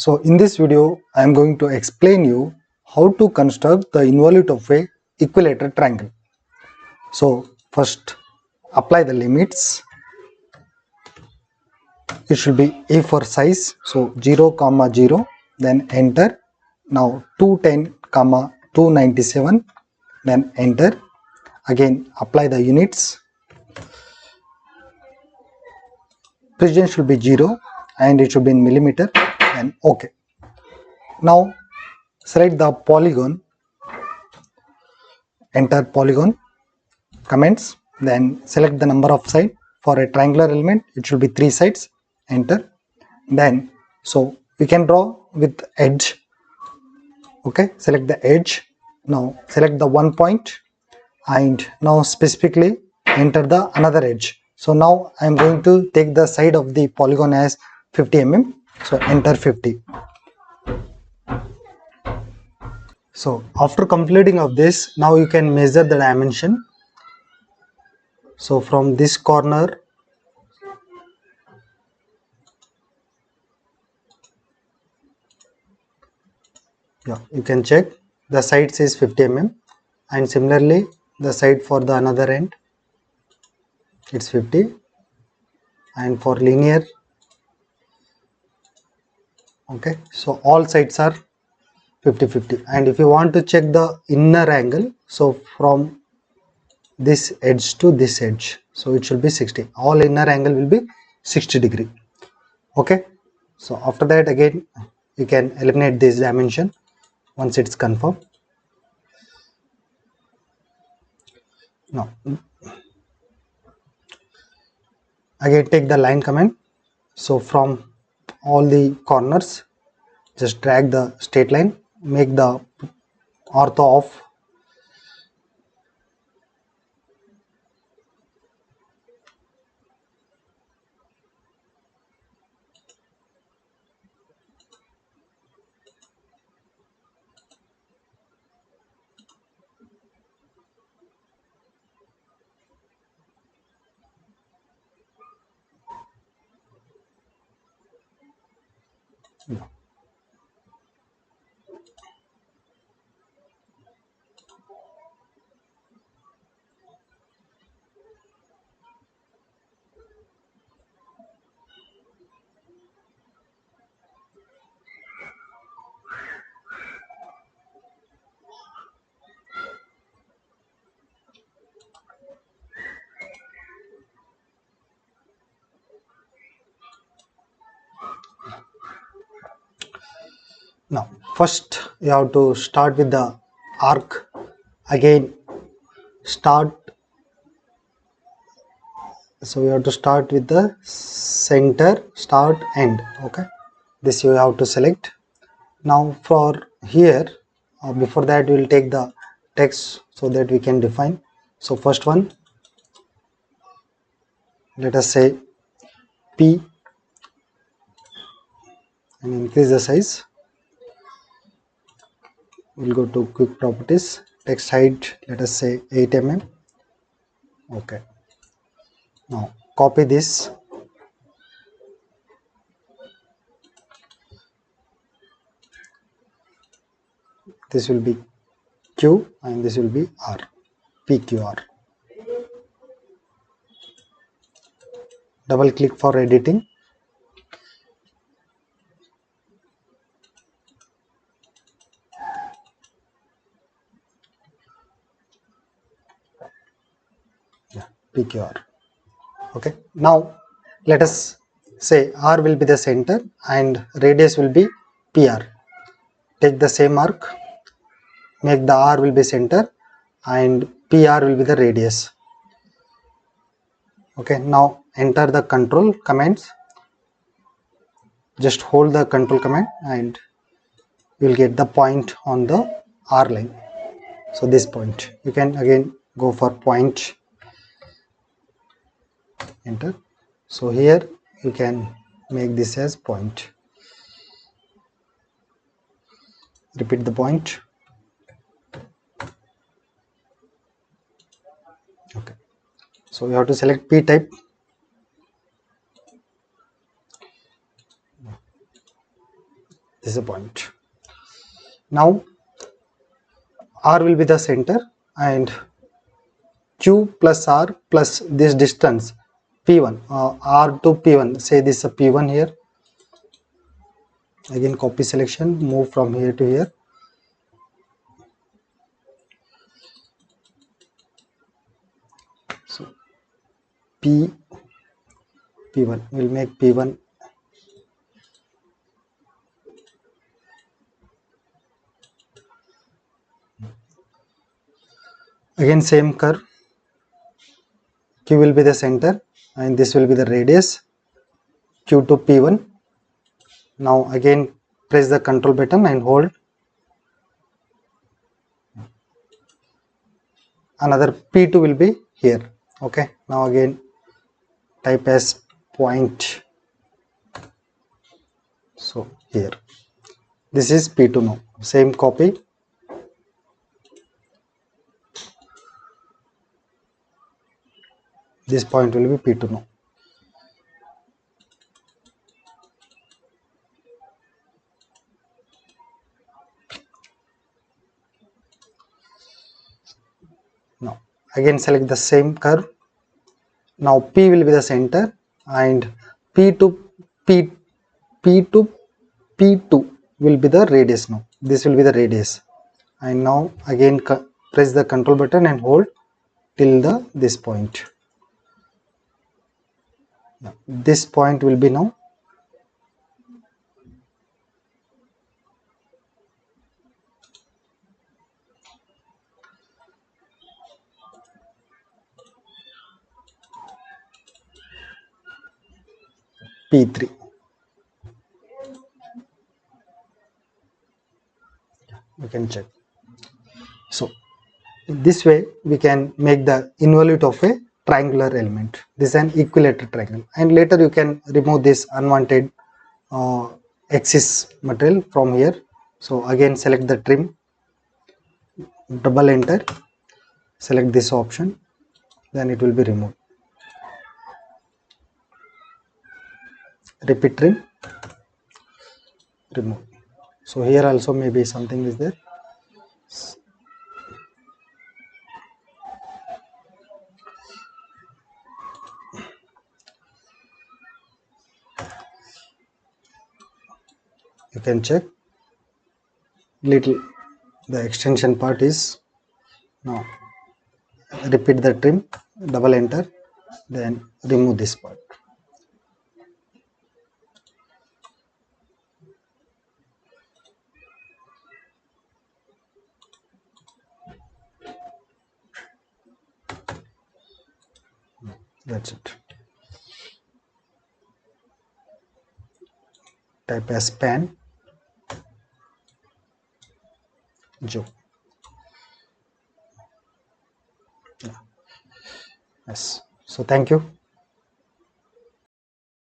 So in this video I am going to explain you how to construct the involute of a equilateral triangle. So first apply the limits. It should be A for size, so 0, 0, then enter. Now 210, 297, then enter. Again apply the units. Precision should be 0 and it should be in millimeter, and OK. Now select the polygon, enter polygon, comments, then select the number of sides. For a triangular element it should be 3 sides, enter. Then so we can draw with edge. Okay, select the edge. Now select the 1 point and now specifically enter the another edge. So now I am going to take the side of the polygon as 50 mm, so enter 50. So after completing of this, now you can measure the dimension. So from this corner, you can check the side says 50 mm, and similarly the side for the another end it's 50, and for linear, okay, so all sides are 50-50. And if you want to check the inner angle, so from this edge to this edge, so it should be 60. All inner angle will be 60 degree. Okay, so after that again you can eliminate this dimension once it's confirmed. Now again take the line command. So from all the corners just drag the straight line, make the ortho off. Now first you have to start with the arc. Again start, so you have to start with the center, start, end. Okay, this you have to select. Now for here, before that we will take the text so that we can define. So first one, let us say P, and increase the size. We'll go to quick properties, text height, let us say 8 mm. Okay, now copy this, this will be Q and this will be R, PQR. Double click for editing. PQR. Okay, now let us say R will be the center and radius will be PR. Take the same arc, make the R will be center and PR will be the radius. Okay, now enter the control commands. Just hold the control command and you will get the point on the R line. So this point, you can again go for point, enter. So here you can make this as point. Repeat the point. Okay, so you have to select P type. This is a point. Now R will be the center, and Q plus R plus this distance P1, R to P1, say this is a P1 here. Again copy selection, move from here to here. So P1 will make P1 again same curve. Q will be the center and this will be the radius, Q to P1. Now again press the control button and hold. Another P2 will be here. Okay, now again type as point. So here, this is P2 now. Same copy. This point will be P2 now. Now again select the same curve. Now P will be the center and P to P2 will be the radius now. This will be the radius. And now again press the control button and hold till this point. Now, this point will be now P3. You can check. So in this way we can make the involute of a triangular element. This is an equilateral triangle, and later you can remove this unwanted excess material from here. So again select the trim, double enter, select this option, then it will be removed. Repeat trim, remove. So here also maybe something is there. You can check little the extension part is now. Repeat the trim, double enter, then remove this part. That's it. Type as pan, Joe. Yes. So thank you.